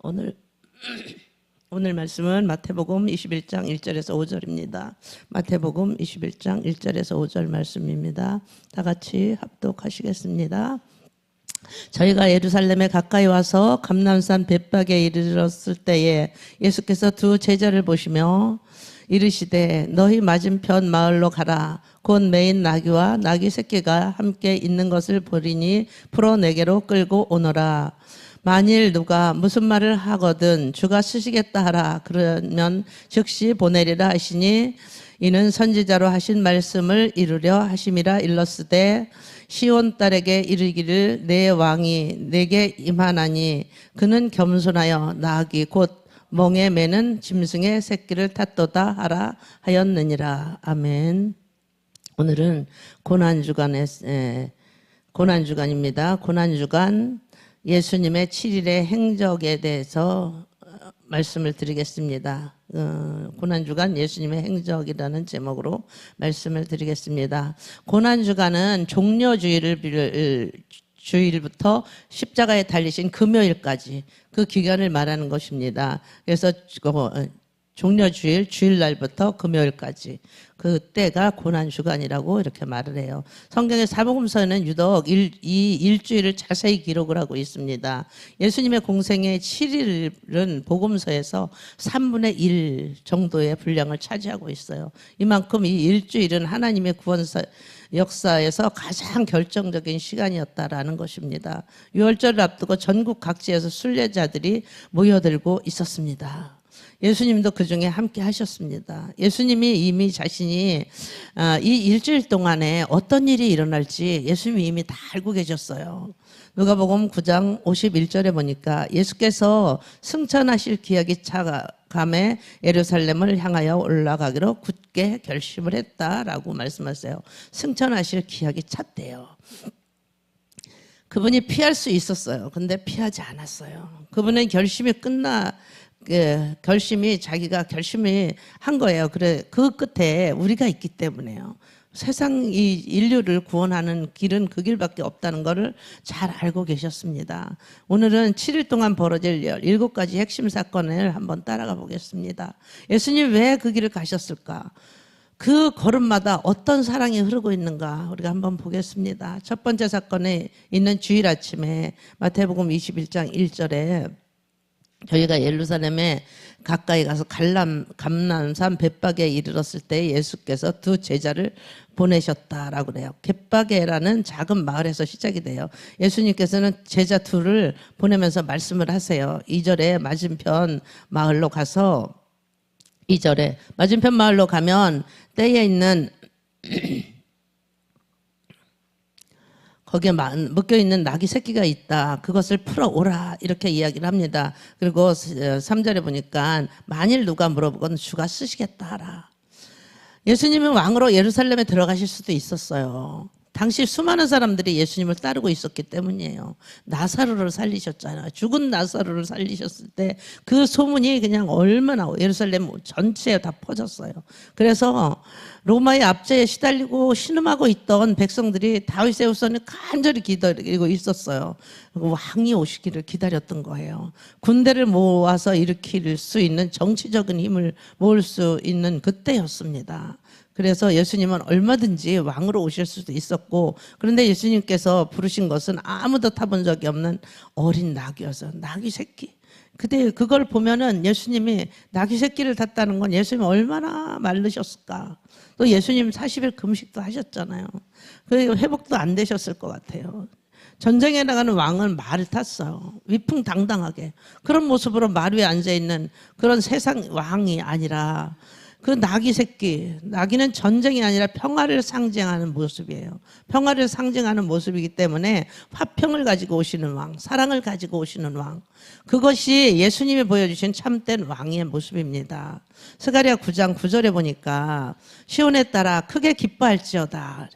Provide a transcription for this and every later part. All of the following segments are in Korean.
오늘 오늘 말씀은 마태복음 21장 1절에서 5절입니다. 마태복음 21장 1절에서 5절 말씀입니다. 다 같이 합독하시겠습니다. 저희가 예루살렘에 가까이 와서 감람산 벳박에 이르렀을 때에 예수께서 두 제자를 보시며 이르시되 너희 맞은편 마을로 가라. 곧 매인 나귀와 나귀 새끼가 함께 있는 것을 보리니 풀어 내게로 끌고 오너라. 만일 누가 무슨 말을 하거든 주가 쓰시겠다 하라. 그러면 즉시 보내리라 하시니 이는 선지자로 하신 말씀을 이루려 하심이라. 일렀으되 시온 딸에게 이르기를 내 왕이 내게 임하나니 그는 겸손하여 나귀 곧 멍에 매는 짐승의 새끼를 탔도다 하라 하였느니라. 아멘. 오늘은 고난주간입니다. 고난주간 예수님의 7일의 행적에 대해서 말씀을 드리겠습니다. 고난주간 예수님의 행적이라는 제목으로 말씀을 드리겠습니다. 고난주간은 종려주일부터 십자가에 달리신 금요일까지 그 기간을 말하는 것입니다. 그래서 종려주일, 주일날부터 금요일까지 그때가 고난주간이라고 이렇게 말을 해요. 성경의 사복음서에는 유독 이 일주일을 자세히 기록을 하고 있습니다. 예수님의 공생의 7일은 복음서에서 3분의 1 정도의 분량을 차지하고 있어요. 이만큼 이 일주일은 하나님의 구원 역사에서 가장 결정적인 시간이었다라는 것입니다. 유월절을 앞두고 전국 각지에서 순례자들이 모여들고 있었습니다. 예수님도 그 중에 함께 하셨습니다. 예수님이 이미 자신이 이 일주일 동안에 어떤 일이 일어날지 예수님이 이미 다 알고 계셨어요. 누가복음 9장 51절에 보니까 예수께서 승천하실 기약이 차감에 예루살렘을 향하여 올라가기로 굳게 결심을 했다라고 말씀하세요. 승천하실 기약이 찼대요. 그분이 피할 수 있었어요. 근데 피하지 않았어요. 그분의 자기가 결심이 한 거예요. 그래, 그 끝에 우리가 있기 때문에요. 세상 이 인류를 구원하는 길은 그 길밖에 없다는 것을 잘 알고 계셨습니다. 오늘은 7일 동안 벌어질 7가지 핵심 사건을 한번 따라가 보겠습니다. 예수님 왜 그 길을 가셨을까? 그 걸음마다 어떤 사랑이 흐르고 있는가 우리가 한번 보겠습니다. 첫 번째 사건에 있는 주일 아침에 마태복음 21장 1절에 저희가 예루살렘에 가까이 가서 감람산 벳박에 이르렀을 때 예수께서 두 제자를 보내셨다라고 그래요. 벳박에라는 작은 마을에서 시작이 돼요. 예수님께서는 제자 둘을 보내면서 말씀을 하세요. 2절에 맞은편 마을로 가서 2절에 맞은편 마을로 가면 떼에 있는 거기에 묶여있는 나귀 새끼가 있다. 그것을 풀어오라. 이렇게 이야기를 합니다. 그리고 3절에 보니까 만일 누가 물어보건 주가 쓰시겠다 하라. 예수님은 왕으로 예루살렘에 들어가실 수도 있었어요. 당시 수많은 사람들이 예수님을 따르고 있었기 때문이에요. 나사로를 살리셨잖아요. 죽은 나사로를 살리셨을 때 그 소문이 그냥 얼마나 예루살렘 전체에 다 퍼졌어요. 그래서 로마의 압제에 시달리고 신음하고 있던 백성들이 다윗의 후손을 간절히 기다리고 있었어요. 왕이 오시기를 기다렸던 거예요. 군대를 모아서 일으킬 수 있는 정치적인 힘을 모을 수 있는 그때였습니다. 그래서 예수님은 얼마든지 왕으로 오실 수도 있었고, 그런데 예수님께서 부르신 것은 아무도 타본 적이 없는 어린 나귀여서 나귀 새끼. 그때 그걸 보면은 예수님이 나귀 새끼를 탔다는 건 예수님이 얼마나 마르셨을까. 또 예수님 40일 금식도 하셨잖아요. 그 회복도 안 되셨을 것 같아요. 전쟁에 나가는 왕은 말을 탔어요. 위풍당당하게. 그런 모습으로 말 위에 앉아있는 그런 세상 왕이 아니라 그 나귀 새끼, 나귀는 전쟁이 아니라 평화를 상징하는 모습이에요. 평화를 상징하는 모습이기 때문에 화평을 가지고 오시는 왕, 사랑을 가지고 오시는 왕. 그것이 예수님이 보여주신 참된 왕의 모습입니다. 스가랴 9장 9절에 보니까 시온에 따라 크게 기뻐할지어다.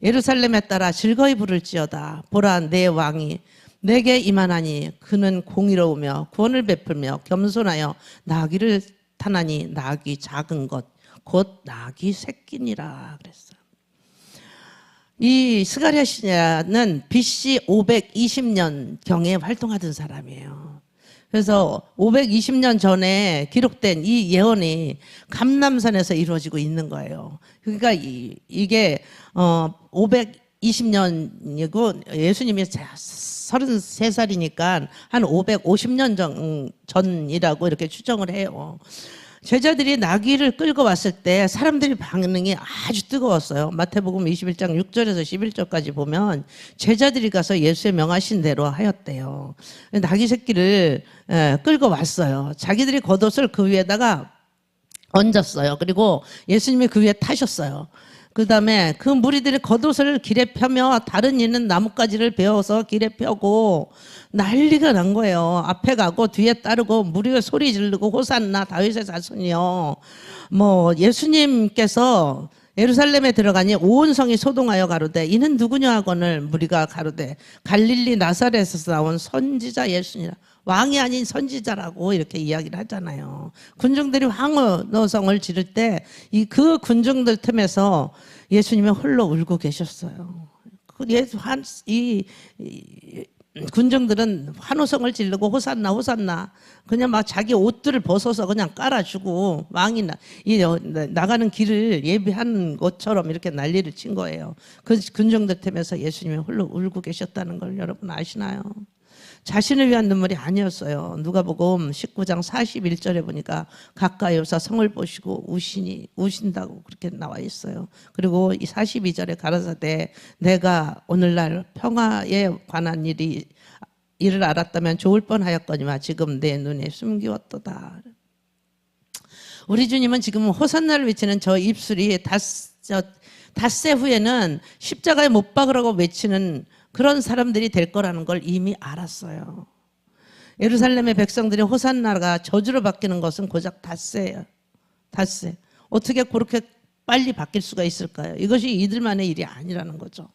예루살렘에 따라 즐거이 부를지어다. 보라 내 왕이 내게 임하나니 그는 공의로우며 구원을 베풀며 겸손하여 나귀를 타나니 나귀 작은 것 곧 나귀 새끼니라 그랬어요. 이 스가랴 신야는 BC 520년 경에 활동하던 사람이에요. 그래서 520년 전에 기록된 이 예언이 감람산에서 이루어지고 있는 거예요. 그러니까 이게 520년이고 예수님이 33살이니까 한 550년 전이라고 이렇게 추정을 해요. 제자들이 나귀를 끌고 왔을 때 사람들이 반응이 아주 뜨거웠어요. 마태복음 21장 6절에서 11절까지 보면 제자들이 가서 예수의 명하신 대로 하였대요. 나귀 새끼를 끌고 왔어요. 자기들이 겉옷을 그 위에다가 얹었어요. 그리고 예수님이 그 위에 타셨어요. 그 다음에 그 무리들이 겉옷을 길에 펴며 다른 이는 나뭇가지를 베어서 길에 펴고 난리가 난 거예요. 앞에 가고 뒤에 따르고 무리가 소리 지르고 호산나 다윗의 자손이요. 뭐 예수님께서 예루살렘에 들어가니 온 성이 소동하여 가로되 이는 누구냐 하거늘 무리가 가로되 갈릴리 나사렛에서 나온 선지자 예수니라. 왕이 아닌 선지자라고 이렇게 이야기를 하잖아요. 군중들이 황호노성을 지를 때 그 군중들 틈에서 예수님이 홀로 울고 계셨어요. 이 군중들은 환호성을 지르고 호산나 호산나 그냥 막 자기 옷들을 벗어서 그냥 깔아주고 왕이 나가는 길을 예비한 것처럼 이렇게 난리를 친 거예요. 그 군중들 틈에서 예수님이 홀로 울고 계셨다는 걸 여러분 아시나요? 자신을 위한 눈물이 아니었어요. 누가복음 19장 41절에 보니까 가까이 오사 성을 보시고 우신다고 그렇게 나와 있어요. 그리고 이 42절에 가라사대 내가 오늘날 평화에 관한 일을 알았다면 좋을 뻔하였거니와 지금 내 눈에 숨기웠도다. 우리 주님은 지금 호산나를 외치는 저 입술이 닷새 후에는 십자가에 못 박으라고 외치는 그런 사람들이 될 거라는 걸 이미 알았어요. 예루살렘의 백성들이 호산나가 저주로 바뀌는 것은 고작 닷새예요. 닷새. 어떻게 그렇게 빨리 바뀔 수가 있을까요? 이것이 이들만의 일이 아니라는 거죠.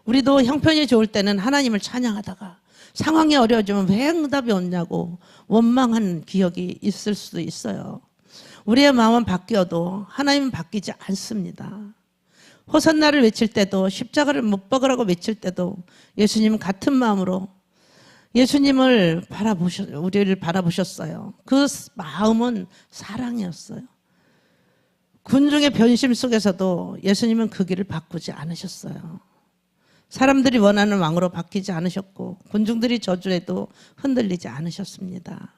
우리도 형편이 좋을 때는 하나님을 찬양하다가 상황이 어려워지면 왜 응답이 없냐고 원망한 기억이 있을 수도 있어요. 우리의 마음은 바뀌어도 하나님은 바뀌지 않습니다. 호산나를 외칠 때도 십자가를 못 박으라고 외칠 때도 예수님은 같은 마음으로 우리를 바라보셨어요. 그 마음은 사랑이었어요. 군중의 변심 속에서도 예수님은 그 길을 바꾸지 않으셨어요. 사람들이 원하는 왕으로 바뀌지 않으셨고 군중들이 저주해도 흔들리지 않으셨습니다.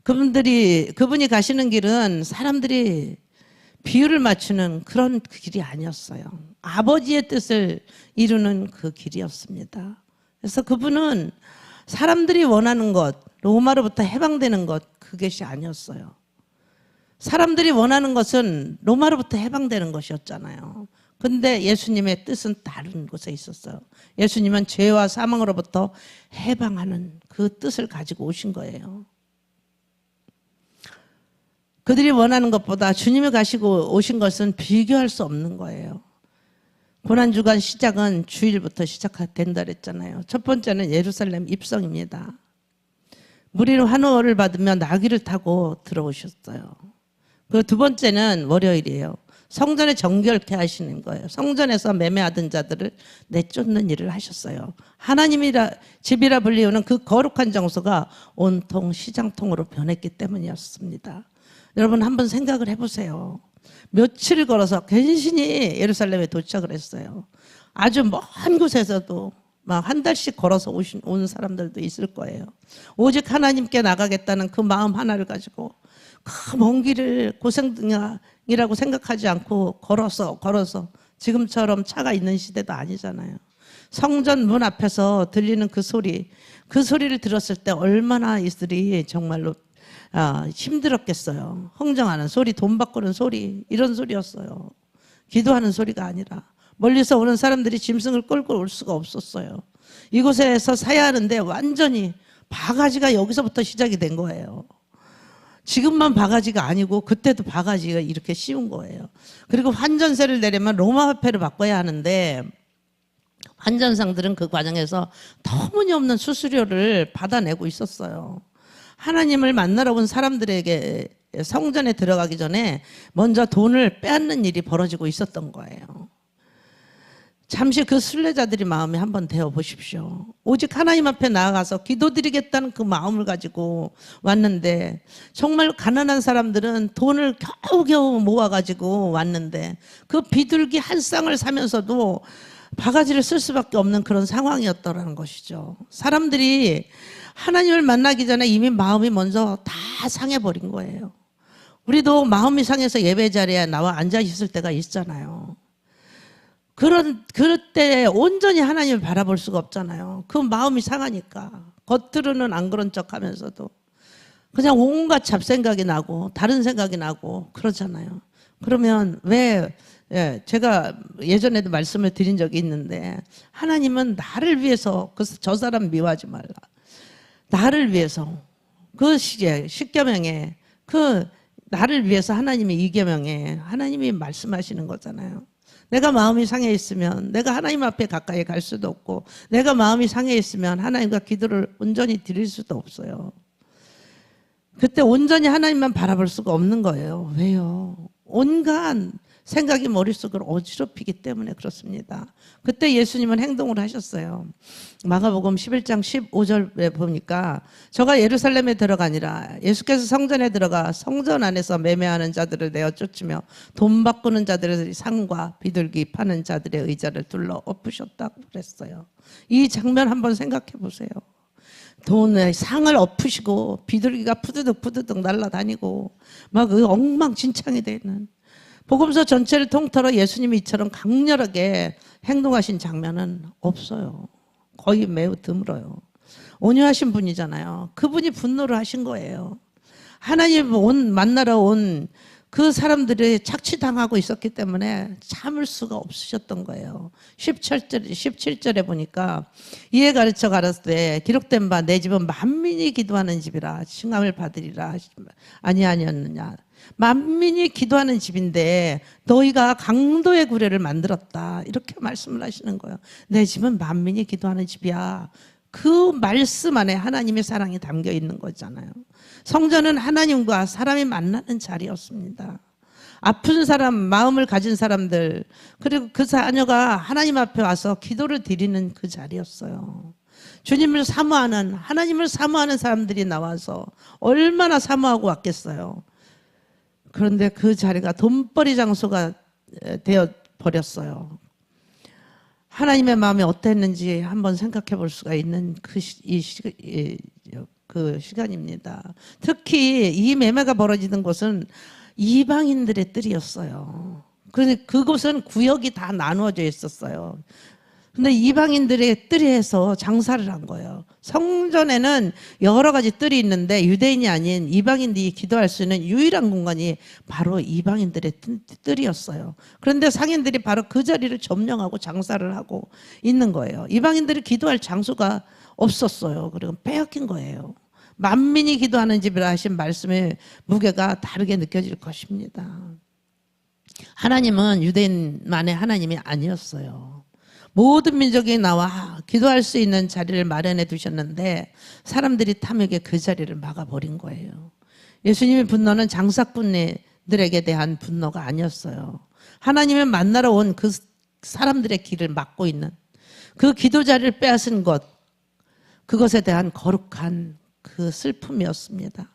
그분이 가시는 길은 사람들이 비율을 맞추는 그런 길이 아니었어요. 아버지의 뜻을 이루는 그 길이었습니다. 그래서 그분은 사람들이 원하는 것, 로마로부터 해방되는 것, 그것이 아니었어요. 사람들이 원하는 것은 로마로부터 해방되는 것이었잖아요. 근데 예수님의 뜻은 다른 곳에 있었어요. 예수님은 죄와 사망으로부터 해방하는 그 뜻을 가지고 오신 거예요. 그들이 원하는 것보다 주님이 가시고 오신 것은 비교할 수 없는 거예요. 고난주간 시작은 주일부터 시작된다 그랬잖아요. 첫 번째는 예루살렘 입성입니다. 무리는 환호를 받으며 나귀를 타고 들어오셨어요. 그리고 두 번째는 월요일이에요. 성전에 정결케 하시는 거예요. 성전에서 매매하던 자들을 내쫓는 일을 하셨어요. 하나님이라 집이라 불리우는 그 거룩한 장소가 온통 시장통으로 변했기 때문이었습니다. 여러분 한번 생각을 해보세요. 며칠을 걸어서 간신히 예루살렘에 도착을 했어요. 아주 먼 곳에서도 막 한 달씩 걸어서 온 사람들도 있을 거예요. 오직 하나님께 나가겠다는 그 마음 하나를 가지고 그 먼 길을 고생이라고 생각하지 않고 걸어서 지금처럼 차가 있는 시대도 아니잖아요. 성전 문 앞에서 들리는 그 소리를 들었을 때 얼마나 이들이 정말로 힘들었겠어요. 흥정하는 소리, 돈 바꾸는 소리, 이런 소리였어요. 기도하는 소리가 아니라 멀리서 오는 사람들이 짐승을 끌고 올 수가 없었어요. 이곳에서 사야 하는데 완전히 바가지가 여기서부터 시작이 된 거예요. 지금만 바가지가 아니고 그때도 바가지가 이렇게 씌운 거예요. 그리고 환전세를 내려면 로마 화폐를 바꿔야 하는데 환전상들은 그 과정에서 터무니없는 수수료를 받아내고 있었어요. 하나님을 만나러 온 사람들에게 성전에 들어가기 전에 먼저 돈을 빼앗는 일이 벌어지고 있었던 거예요. 잠시 그 순례자들이 마음에 한번 데워 보십시오. 오직 하나님 앞에 나아가서 기도드리겠다는 그 마음을 가지고 왔는데, 정말 가난한 사람들은 돈을 겨우겨우 모아가지고 왔는데 그 비둘기 한 쌍을 사면서도 바가지를 쓸 수밖에 없는 그런 상황이었더라는 것이죠. 사람들이 하나님을 만나기 전에 이미 마음이 먼저 다 상해버린 거예요. 우리도 마음이 상해서 예배 자리에 나와 앉아 있을 때가 있잖아요. 그럴 때 온전히 하나님을 바라볼 수가 없잖아요. 그 마음이 상하니까. 겉으로는 안 그런 척 하면서도 그냥 온갖 잡생각이 나고 다른 생각이 나고 그러잖아요. 그러면 왜, 제가 예전에도 말씀을 드린 적이 있는데, 하나님은 나를 위해서 저 사람 미워하지 말라. 나를 위해서 그 시제 십계명에 그 나를 위해서 하나님의 이계명에 하나님이 말씀하시는 거잖아요. 내가 마음이 상해 있으면 내가 하나님 앞에 가까이 갈 수도 없고, 내가 마음이 상해 있으면 하나님과 기도를 온전히 드릴 수도 없어요. 그때 온전히 하나님만 바라볼 수가 없는 거예요. 왜요? 온갖 생각이 머릿속을 어지럽히기 때문에 그렇습니다. 그때 예수님은 행동을 하셨어요. 마가복음 11장 15절에 보니까 저가 예루살렘에 들어가니라, 예수께서 성전에 들어가 성전 안에서 매매하는 자들을 내어 쫓으며 돈 바꾸는 자들의 상과 비둘기 파는 자들의 의자를 둘러 엎으셨다고 그랬어요. 이 장면 한번 생각해 보세요. 돈의 상을 엎으시고 비둘기가 푸드득 날아다니고 막 엉망진창이 되는, 복음서 전체를 통틀어 예수님이 이처럼 강렬하게 행동하신 장면은 없어요. 거의 매우 드물어요. 온유하신 분이잖아요. 그분이 분노를 하신 거예요. 하나님 만나러 온 그 사람들이 착취당하고 있었기 때문에 참을 수가 없으셨던 거예요. 17절에 보니까 이에 가르쳐 가라사대 기록된 바 내 집은 만민이 기도하는 집이라 칭함을 받으리라 아니하였느냐. 만민이 기도하는 집인데 너희가 강도의 구례를 만들었다, 이렇게 말씀을 하시는 거예요. 내 집은 만민이 기도하는 집이야. 그 말씀 안에 하나님의 사랑이 담겨 있는 거잖아요. 성전은 하나님과 사람이 만나는 자리였습니다. 아픈 사람, 마음을 가진 사람들, 그리고 그 자녀가 하나님 앞에 와서 기도를 드리는 그 자리였어요. 주님을 사모하는, 하나님을 사모하는 사람들이 나와서 얼마나 사모하고 왔겠어요. 그런데 그 자리가 돈벌이 장소가 되어 버렸어요. 하나님의 마음이 어땠는지 한번 생각해 볼 수가 있는 그 시간입니다. 특히 이 매매가 벌어지는 곳은 이방인들의 뜰이었어요. 그곳은 구역이 다 나누어져 있었어요. 근데 이방인들의 뜰에서 장사를 한 거예요. 성전에는 여러 가지 뜰이 있는데 유대인이 아닌 이방인들이 기도할 수 있는 유일한 공간이 바로 이방인들의 뜰이었어요. 그런데 상인들이 바로 그 자리를 점령하고 장사를 하고 있는 거예요. 이방인들이 기도할 장소가 없었어요. 그리고 빼앗긴 거예요. 만민이 기도하는 집이라 하신 말씀의 무게가 다르게 느껴질 것입니다. 하나님은 유대인만의 하나님이 아니었어요. 모든 민족이 나와 기도할 수 있는 자리를 마련해 두셨는데 사람들이 탐욕에 그 자리를 막아버린 거예요. 예수님의 분노는 장사꾼들에게 대한 분노가 아니었어요. 하나님을 만나러 온 그 사람들의 길을 막고 있는 그 기도 자리를 빼앗은 것, 그것에 대한 거룩한 그 슬픔이었습니다.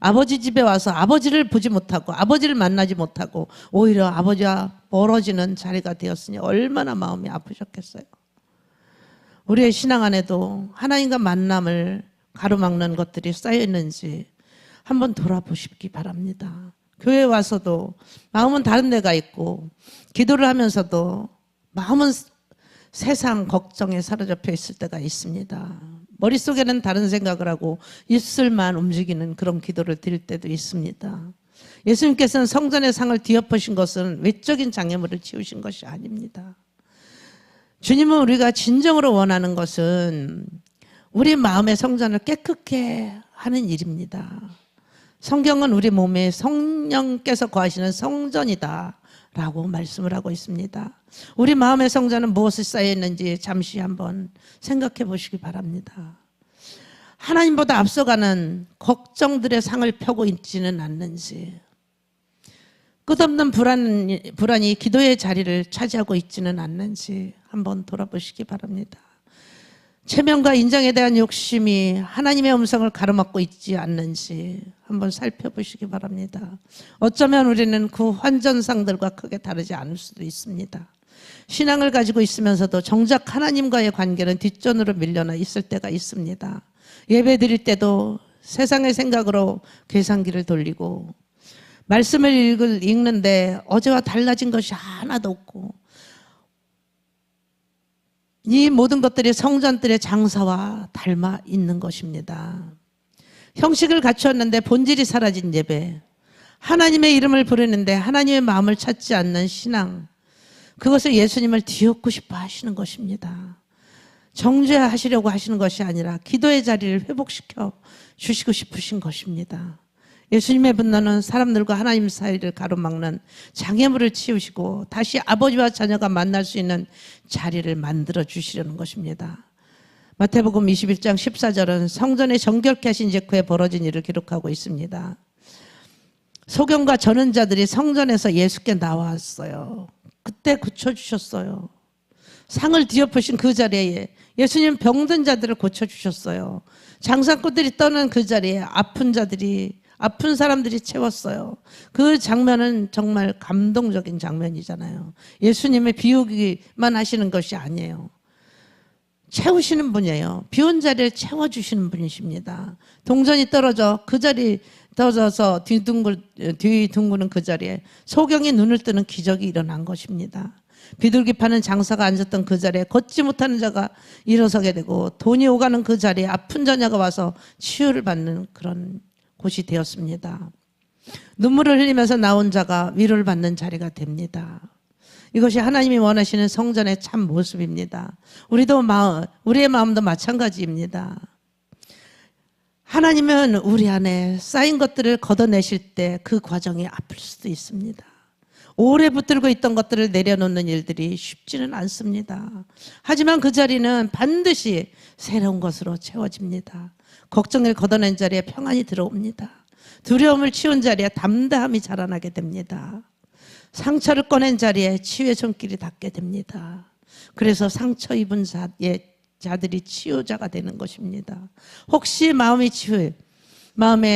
아버지 집에 와서 아버지를 보지 못하고 아버지를 만나지 못하고 오히려 아버지와 멀어지는 자리가 되었으니 얼마나 마음이 아프셨겠어요. 우리의 신앙 안에도 하나님과 만남을 가로막는 것들이 쌓여있는지 한번 돌아보시기 바랍니다. 교회에 와서도 마음은 다른 데가 있고 기도를 하면서도 마음은 세상 걱정에 사로잡혀 있을 때가 있습니다. 머릿속에는 다른 생각을 하고 입술만 움직이는 그런 기도를 드릴 때도 있습니다. 예수님께서는 성전의 상을 뒤엎으신 것은 외적인 장애물을 치우신 것이 아닙니다. 주님은 우리가 진정으로 원하는 것은 우리 마음의 성전을 깨끗게 하는 일입니다. 성경은 우리 몸에 성령께서 거하시는 성전이다 라고 말씀을 하고 있습니다. 우리 마음의 성전은 무엇이 쌓여있는지 잠시 한번 생각해 보시기 바랍니다. 하나님보다 앞서가는 걱정들의 상을 펴고 있지는 않는지, 끝없는 불안이 기도의 자리를 차지하고 있지는 않는지 한번 돌아보시기 바랍니다. 체면과 인정에 대한 욕심이 하나님의 음성을 가로막고 있지 않는지 한번 살펴보시기 바랍니다. 어쩌면 우리는 그 환전상들과 크게 다르지 않을 수도 있습니다. 신앙을 가지고 있으면서도 정작 하나님과의 관계는 뒷전으로 밀려나 있을 때가 있습니다. 예배 드릴 때도 세상의 생각으로 계산기를 돌리고, 말씀을 읽는데 어제와 달라진 것이 하나도 없고, 이 모든 것들이 성전들의 장사와 닮아 있는 것입니다. 형식을 갖추었는데 본질이 사라진 예배, 하나님의 이름을 부르는데 하나님의 마음을 찾지 않는 신앙, 그것을 예수님을 뒤엎고 싶어 하시는 것입니다. 정죄하시려고 하시는 것이 아니라 기도의 자리를 회복시켜 주시고 싶으신 것입니다. 예수님의 분노는 사람들과 하나님 사이를 가로막는 장애물을 치우시고 다시 아버지와 자녀가 만날 수 있는 자리를 만들어 주시려는 것입니다. 마태복음 21장 14절은 성전에 정결케 하신 직후에 벌어진 일을 기록하고 있습니다. 소경과 전은자들이 성전에서 예수께 나왔어요. 그때 고쳐주셨어요. 상을 뒤엎으신 그 자리에 예수님 병든 자들을 고쳐주셨어요. 장사꾼들이 떠난 그 자리에 아픈 사람들이 채웠어요. 그 장면은 정말 감동적인 장면이잖아요. 예수님의 비우기만 하시는 것이 아니에요. 채우시는 분이에요. 비운 자리를 채워주시는 분이십니다. 동전이 떨어져 그 자리 떨어져서 뒤둥그는 그 자리에 소경이 눈을 뜨는 기적이 일어난 것입니다. 비둘기 파는 장사가 앉았던 그 자리에 걷지 못하는 자가 일어서게 되고, 돈이 오가는 그 자리에 아픈 자녀가 와서 치유를 받는 그런 곳이 되었습니다. 눈물을 흘리면서 나온 자가 위로를 받는 자리가 됩니다. 이것이 하나님이 원하시는 성전의 참 모습입니다. 우리의 마음도 마찬가지입니다. 하나님은 우리 안에 쌓인 것들을 걷어내실 때 그 과정이 아플 수도 있습니다. 오래 붙들고 있던 것들을 내려놓는 일들이 쉽지는 않습니다. 하지만 그 자리는 반드시 새로운 것으로 채워집니다. 걱정을 걷어낸 자리에 평안이 들어옵니다. 두려움을 치운 자리에 담대함이 자라나게 됩니다. 상처를 꺼낸 자리에 치유의 손길이 닿게 됩니다. 그래서 상처 입은 자들이 치유자가 되는 것입니다. 혹시 마음에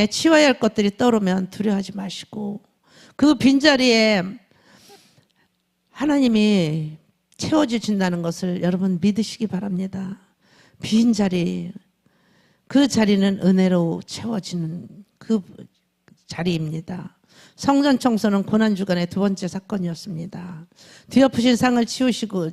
치워야 할 것들이 떠오르면 두려워하지 마시고, 그 빈자리에 하나님이 채워주신다는 것을 여러분 믿으시기 바랍니다. 빈자리, 그 자리는 은혜로 채워지는 그 자리입니다. 성전 청소는 고난주간의 두 번째 사건이었습니다. 뒤엎으신 상을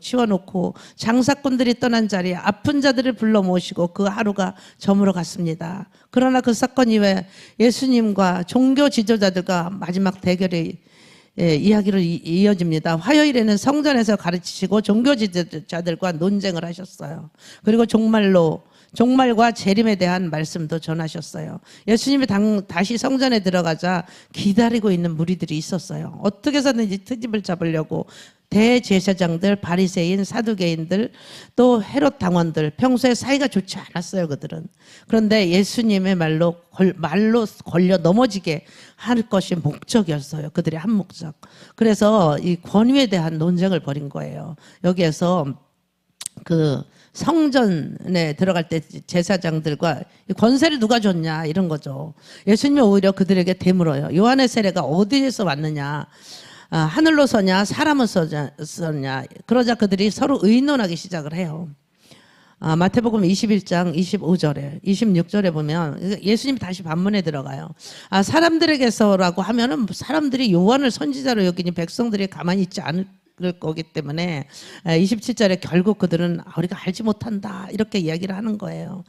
치워놓고 장사꾼들이 떠난 자리에 아픈 자들을 불러 모시고 그 하루가 저물어 갔습니다. 그러나 그 사건 이후에 예수님과 종교 지도자들과 마지막 대결의 이야기로 이어집니다. 화요일에는 성전에서 가르치시고 종교 지도자들과 논쟁을 하셨어요. 그리고 종말과 재림에 대한 말씀도 전하셨어요. 예수님이 다시 성전에 들어가자 기다리고 있는 무리들이 있었어요. 어떻게 해서든지 트집을 잡으려고 대제사장들, 바리새인, 사두개인들, 또 헤롯 당원들, 평소에 사이가 좋지 않았어요, 그들은. 그런데 예수님의 말로 걸려 넘어지게 할 것이 목적이었어요. 그들의 한 목적. 그래서 이 권위에 대한 논쟁을 벌인 거예요. 여기에서 그 성전에 들어갈 때 제사장들과 권세를 누가 줬냐 이런 거죠. 예수님이 오히려 그들에게 되물어요. 요한의 세례가 어디에서 왔느냐, 하늘로 서냐 사람을 썼냐. 그러자 그들이 서로 의논하기 시작을 해요. 마태복음 21장 25절에 26절에 보면 예수님이 다시 반문에 들어가요. 사람들에게서라고 하면은 사람들이 요한을 선지자로 여기니 백성들이 가만히 있지 않을 거기 때문에 27절에 결국 그들은 우리가 알지 못한다 이렇게 이야기를 하는 거예요.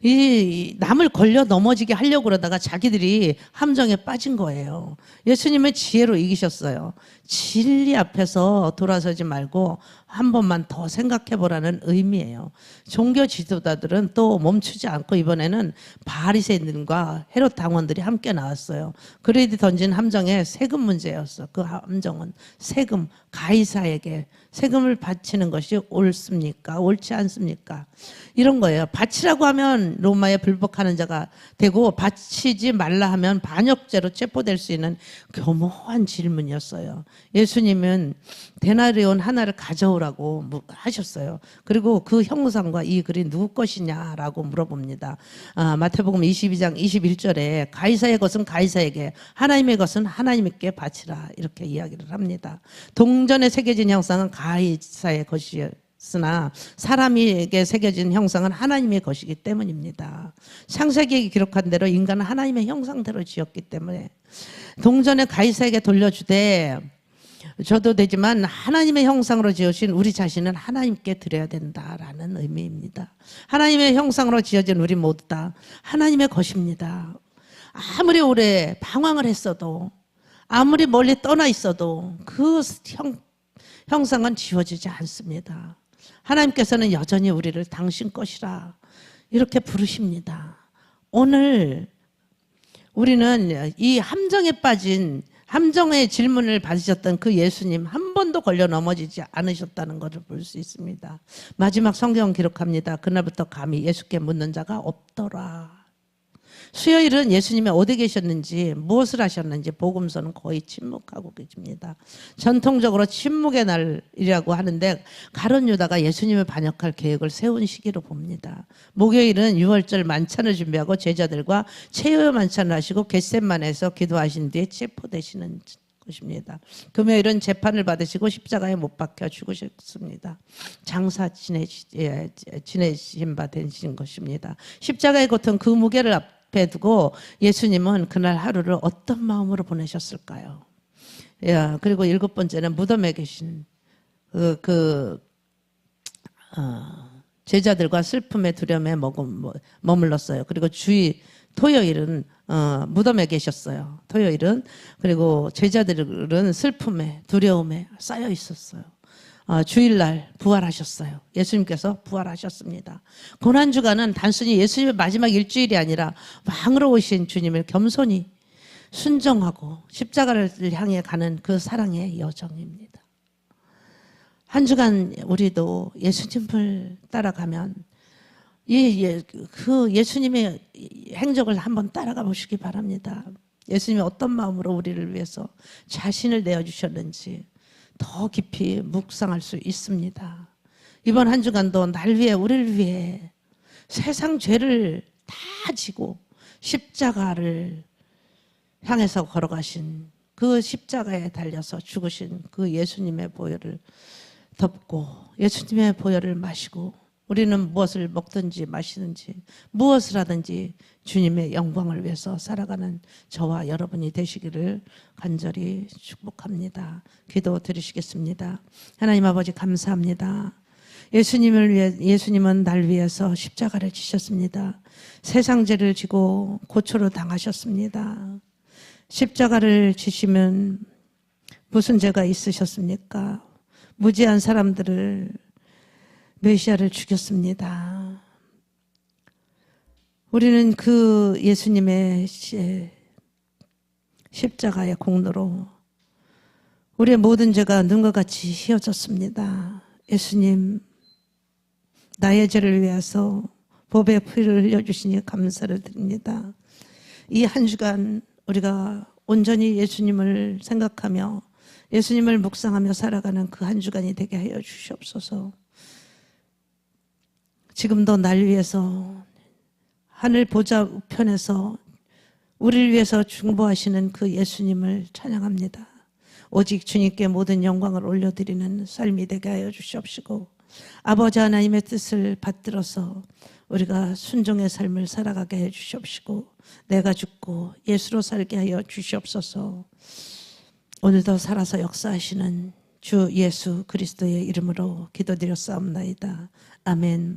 이 남을 걸려 넘어지게 하려고 그러다가 자기들이 함정에 빠진 거예요. 예수님은 지혜로 이기셨어요. 진리 앞에서 돌아서지 말고 한 번만 더 생각해 보라는 의미예요. 종교 지도자들은 또 멈추지 않고 이번에는 바리새인들과 헤롯 당원들이 함께 나왔어요. 그들이 던진 함정에 세금 문제였어. 그 함정은 세금, 가이사에게 세금을 바치는 것이 옳습니까? 옳지 않습니까? 이런 거예요. 바치라고 하면 로마에 불복하는 자가 되고 바치지 말라 하면 반역죄로 체포될 수 있는 교묘한 질문이었어요. 예수님은 데나리온 하나를 가져오라고 하셨어요. 그리고 그 형상과 이 글이 누구 것이냐라고 물어봅니다. 마태복음 22장 21절에 가이사의 것은 가이사에게, 하나님의 것은 하나님께 바치라, 이렇게 이야기를 합니다. 동전에 새겨진 형상은 가이사의 것이었으나 사람에게 새겨진 형상은 하나님의 것이기 때문입니다. 창세기에 기록한 대로 인간은 하나님의 형상대로 지었기 때문에 동전에 가이사에게 돌려주되 줘도 되지만 하나님의 형상으로 지으신 우리 자신은 하나님께 드려야 된다라는 의미입니다. 하나님의 형상으로 지어진 우리 모두 다 하나님의 것입니다. 아무리 오래 방황을 했어도, 아무리 멀리 떠나 있어도 그 형상은 지워지지 않습니다. 하나님께서는 여전히 우리를 당신 것이라 이렇게 부르십니다. 오늘 우리는 이 함정에 빠진, 함정의 질문을 받으셨던 그 예수님 한 번도 걸려 넘어지지 않으셨다는 것을 볼 수 있습니다. 마지막 성경 기록합니다. 그날부터 감히 예수께 묻는 자가 없더라. 수요일은 예수님이 어디 계셨는지, 무엇을 하셨는지 복음서는 거의 침묵하고 계십니다. 전통적으로 침묵의 날이라고 하는데 가룟 유다가 예수님을 반역할 계획을 세운 시기로 봅니다. 목요일은 유월절 만찬을 준비하고 제자들과 최후의 만찬을 하시고 겟셋마네에서 기도하신 뒤에 체포되시는 것입니다. 금요일은 재판을 받으시고 십자가에 못 박혀 죽으셨습니다. 장사 지내신 바 되신 것입니다. 십자가의 고통, 그 무게를 앞에 두고 예수님은 그날 하루를 어떤 마음으로 보내셨을까요? 그리고 7번째는 무덤에 계신 제자들과 슬픔의 두려움에 머물렀어요. 그리고 토요일은 무덤에 계셨어요. 토요일은. 그리고 제자들은 슬픔에 두려움에 쌓여 있었어요. 주일날 부활하셨어요. 예수님께서 부활하셨습니다. 고난주간은 단순히 예수님의 마지막 일주일이 아니라 왕으로 오신 주님을 겸손히 순종하고 십자가를 향해 가는 그 사랑의 여정입니다. 한 주간 우리도 예수님을 따라가면 그 예수님의 행적을 한번 따라가 보시기 바랍니다. 예수님이 어떤 마음으로 우리를 위해서 자신을 내어주셨는지 더 깊이 묵상할 수 있습니다. 이번 한 주간도 날 위해, 우리를 위해 세상 죄를 다 지고 십자가를 향해서 걸어가신, 그 십자가에 달려서 죽으신 그 예수님의 보혈을 덮고 예수님의 보혈을 마시고 우리는 무엇을 먹든지 마시든지 무엇을 하든지 주님의 영광을 위해서 살아가는 저와 여러분이 되시기를 간절히 축복합니다. 기도 드리시겠습니다. 하나님 아버지 감사합니다. 예수님은 날 위해서 십자가를 지셨습니다. 세상 죄를 지고 고초를 당하셨습니다. 십자가를 지시면 무슨 죄가 있으셨습니까? 무지한 사람들을, 메시아를 죽였습니다. 우리는 그 예수님의 십자가의 공로로 우리의 모든 죄가 눈과 같이 휘어졌습니다. 예수님, 나의 죄를 위해서 보배 피를 흘려주시니 감사를 드립니다. 이 한 주간 우리가 온전히 예수님을 생각하며 예수님을 묵상하며 살아가는 그 한 주간이 되게 하여 주시옵소서. 지금도 날 위해서 하늘 보좌 우편에서 우리를 위해서 중보하시는 그 예수님을 찬양합니다. 오직 주님께 모든 영광을 올려드리는 삶이 되게 하여 주시옵시고 아버지 하나님의 뜻을 받들어서 우리가 순종의 삶을 살아가게 해 주시옵시고 내가 죽고 예수로 살게 하여 주시옵소서. 오늘도 살아서 역사하시는 주 예수 그리스도의 이름으로 기도드렸사옵나이다. 아멘.